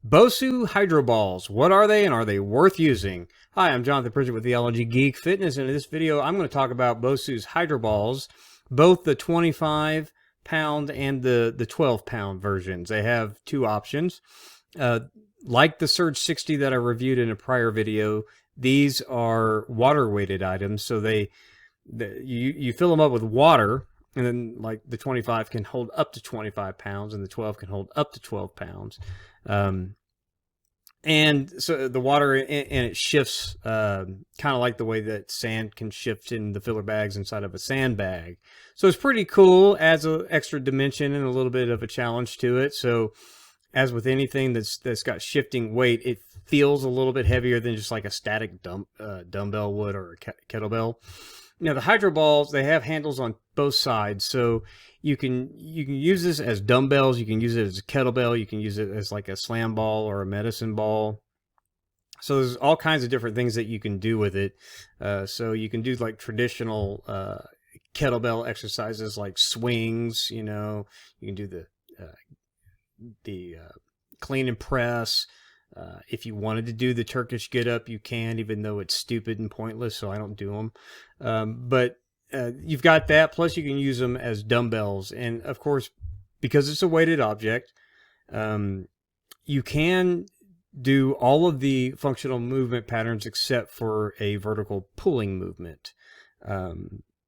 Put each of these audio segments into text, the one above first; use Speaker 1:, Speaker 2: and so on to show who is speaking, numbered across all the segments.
Speaker 1: BOSU Hydro Balls. What are they and are they worth using? Hi, I'm Jonathan Pritchett with Theology, Geek, Fitness, and in this video I'm going to talk about BOSU's Hydro Balls, both the 25-pound and the 12-pound versions. They have two options. Like the Surge 60 that I reviewed in a prior video, these are water-weighted items, so you fill them up with water, and then like the 25 can hold up to 25 pounds and the 12 can hold up to 12 pounds. And so the water and it shifts kind of like the way that sand can shift in the filler bags inside of a sandbag. So it's pretty cool, adds an extra dimension and a little bit of a challenge to it. So as with anything that's got shifting weight, it feels a little bit heavier than just like a static dumbbell would or a kettlebell. Now the Hydro Balls, they have handles on both sides, so you can use this as dumbbells, you can use it as a kettlebell, you can use it as like a slam ball or a medicine ball. So there's all kinds of different things that you can do with it. So you can do like traditional kettlebell exercises like swings, you know, you can do the clean and press. If you wanted to do the Turkish get up, you can, even though it's stupid and pointless, so I don't do them. But you've got that, plus you can use them as dumbbells. And of course, because it's a weighted object, you can do all of the functional movement patterns except for a vertical pulling movement.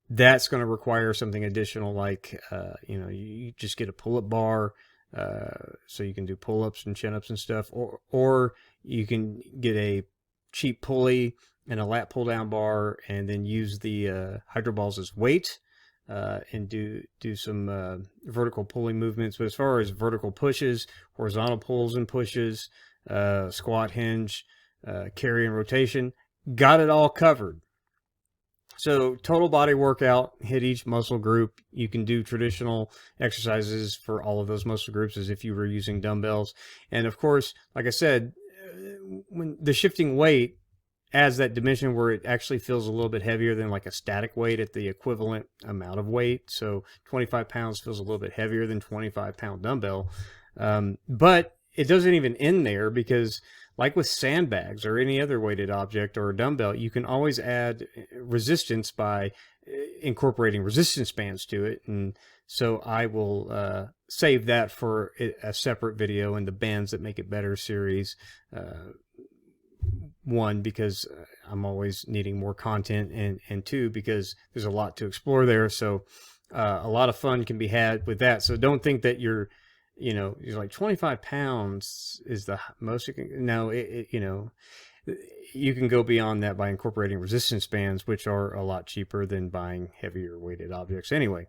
Speaker 1: That's going to require something additional, like, you just get a pull-up bar. So you can do pull-ups and chin-ups and stuff, or you can get a cheap pulley and a lat pull-down bar, and then use the Hydro Balls as weight, and do some vertical pulling movements. But as far as vertical pushes, horizontal pulls and pushes, squat, hinge, carry and rotation, got it all covered. So total body workout, hit each muscle group. You can do traditional exercises for all of those muscle groups as if you were using dumbbells. And of course, like I said, when the shifting weight adds that dimension where it actually feels a little bit heavier than like a static weight at the equivalent amount of weight. So 25 pounds feels a little bit heavier than 25-pound dumbbell. But it doesn't even end there, because like with sandbags or any other weighted object or a dumbbell, you can always add resistance by incorporating resistance bands to it. And so I will save that for a separate video in the Bands That Make It Better series. One, because I'm always needing more content, and two, because there's a lot to explore there. So a lot of fun can be had with that. So don't think that you're like 25 pounds is the most you can. No, you can go beyond that by incorporating resistance bands, which are a lot cheaper than buying heavier weighted objects anyway.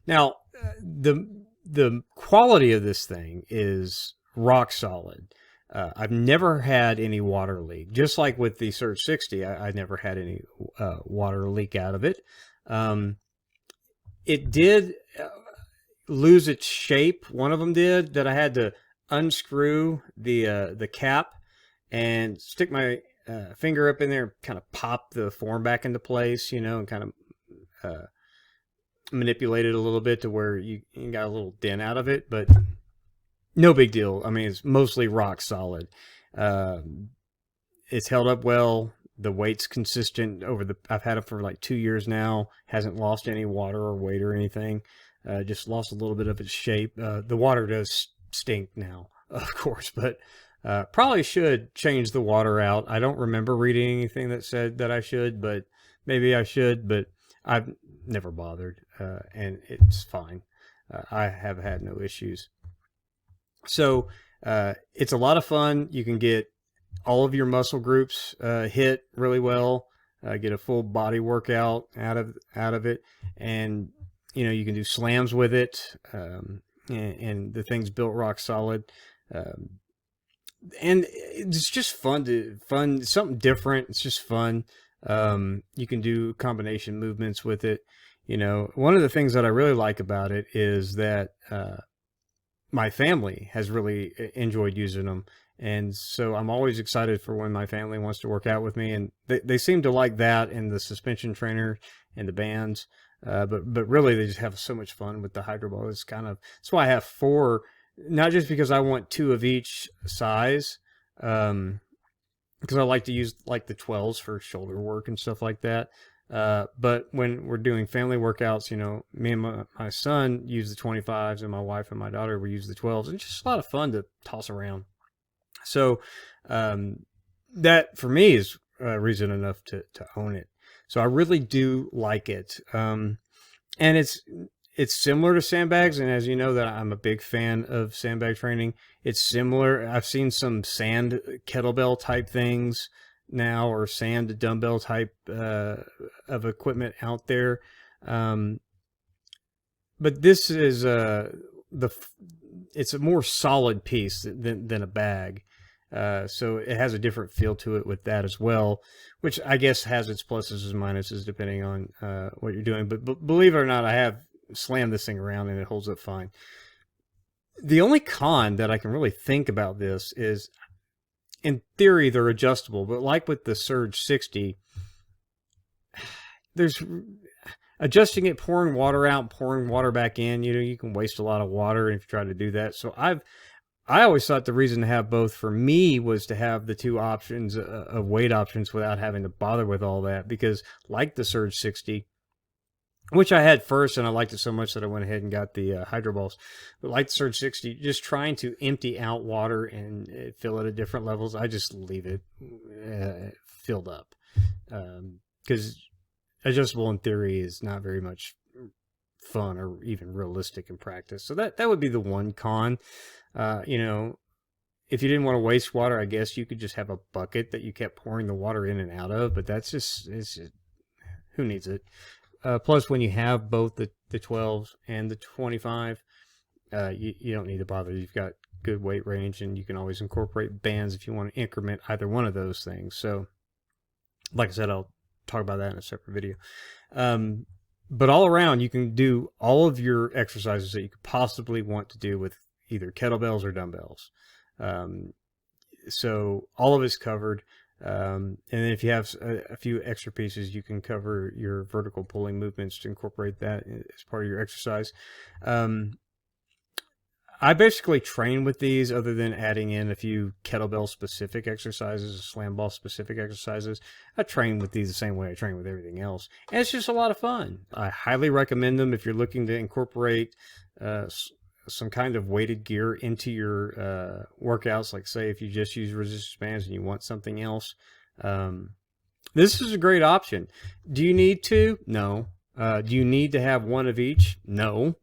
Speaker 1: Now, the quality of this thing is rock solid. I've never had any water leak. Just like with the Surge 60, I never had any water leak out of it. It did lose its shape. One of them did, that I had to unscrew the cap and stick my finger up in there and kind of pop the form back into place, and kind of manipulate it a little bit to where you got a little dent out of it, but no big deal. I mean, it's mostly rock solid. It's held up well. The weight's consistent I've had it for like 2 years now. Hasn't lost any water or weight or anything. Just lost a little bit of its shape. The water does stink now, of course, but probably should change the water out. I don't remember reading anything that said that I should, but maybe I should, but I've never bothered, and it's fine. I have had no issues. So it's a lot of fun. You can get all of your muscle groups hit really well, get a full body workout out of it, and you can do slams with it, and the thing's built rock solid, and it's just fun, something different. It's just fun. You can do combination movements with it. One of the things that I really like about it is that my family has really enjoyed using them, and so I'm always excited for when my family wants to work out with me, and they seem to like that and the suspension trainer and the bands. But really, they just have so much fun with the Hydro Ball. That's why I have 4 not just because I want 2 of each size, because I like to use like the 12s for shoulder work and stuff like that. But when we're doing family workouts, you know, me and my son use the 25s, and my wife and my daughter will use the 12s. And it's just a lot of fun to toss around. So that for me is reason enough to own it. So I really do like it. And it's similar to sandbags, and as you know, that I'm a big fan of sandbag training. It's similar. I've seen some sand kettlebell type things now, or sand dumbbell type of equipment out there. But this is it's a more solid piece than a bag. So it has a different feel to it with that as well, which I guess has its pluses and minuses depending on what you're doing. But believe it or not, I have slammed this thing around and it holds up fine. The only con that I can really think about this is, in theory, they're adjustable, but like with the Surge 60, there's adjusting it, pouring water out, pouring water back in. You know, you can waste a lot of water if you try to do that. So I always thought the reason to have both for me was to have the 2 options of weight options without having to bother with all that, because like the Surge 60, which I had first, and I liked it so much that I went ahead and got the Hydro Balls. But like the Surge 60, just trying to empty out water and fill it at different levels, I just leave it filled up. Because adjustable in theory is not very much fun or even realistic in practice. So that would be the one con. You know, if you didn't want to waste water, I guess you could just have a bucket that you kept pouring the water in and out of, but it's just who needs it? Plus, when you have both the 12s and the 25, you don't need to bother. You've got good weight range, and you can always incorporate bands if you want to increment either one of those things. So, like I said, I'll talk about that in a separate video. But all around, you can do all of your exercises that you could possibly want to do with either kettlebells or dumbbells. So all of it's covered. And then if you have a few extra pieces, you can cover your vertical pulling movements to incorporate that as part of your exercise. I basically train with these, other than adding in a few kettlebell specific exercises, slam ball specific exercises. I train with these the same way I train with everything else. And it's just a lot of fun. I highly recommend them if you're looking to incorporate some kind of weighted gear into your workouts. Like, say, if you just use resistance bands and you want something else, this is a great option. Do you need to? No. Do you need to have one of each? No.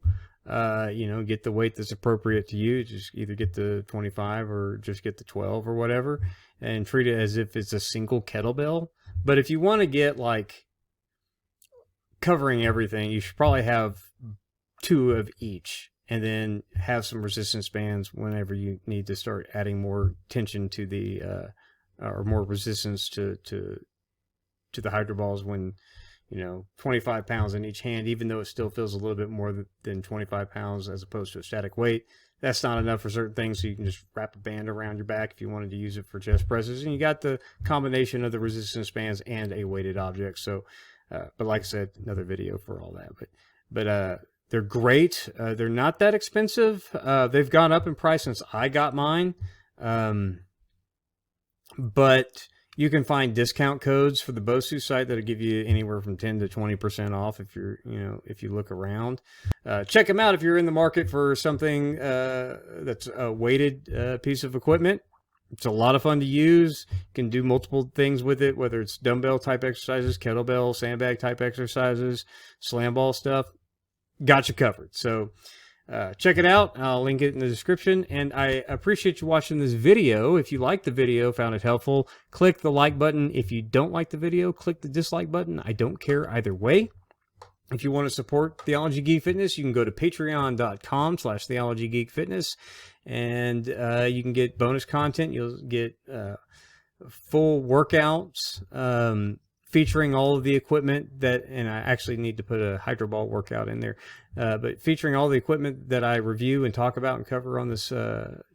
Speaker 1: You know, get the weight that's appropriate to you. Just either get the 25 or just get the 12 or whatever, and treat it as if it's a single kettlebell. But if you want to get like covering everything, you should probably have 2 of each, and then have some resistance bands whenever you need to start adding more tension to the or more resistance to the Hydro Balls, when, you know, 25 pounds in each hand, even though it still feels a little bit more than 25 pounds as opposed to a static weight. That's not enough for certain things, so you can just wrap a band around your back if you wanted to use it for chest presses. And you got the combination of the resistance bands and a weighted object. So, but like I said, another video for all that. But they're great. They're not that expensive. They've gone up in price since I got mine. But you can find discount codes for the BOSU site that'll give you anywhere from 10 to 20% off if you look around. Check them out if you're in the market for something that's a weighted piece of equipment. It's a lot of fun to use. You can do multiple things with it, whether it's dumbbell type exercises, kettlebell, sandbag type exercises, slam ball stuff. Got you covered. So check it out. I'll link it in the description. And I appreciate you watching this video. If you liked the video, found it helpful, click the like button. If you don't like the video, click the dislike button. I don't care either way. If you want to support Theology Geek Fitness, you can go to patreon.com/theologygeekfitness, and you can get bonus content. You'll get full workouts featuring all of the equipment that, and I actually need to put a Hydro Ball workout in there, but featuring all the equipment that I review and talk about and cover on this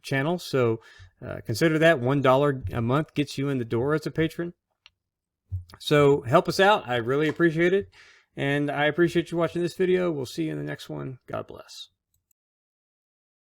Speaker 1: channel. So consider that. $1 a month gets you in the door as a patron. So help us out. I really appreciate it. And I appreciate you watching this video. We'll see you in the next one. God bless.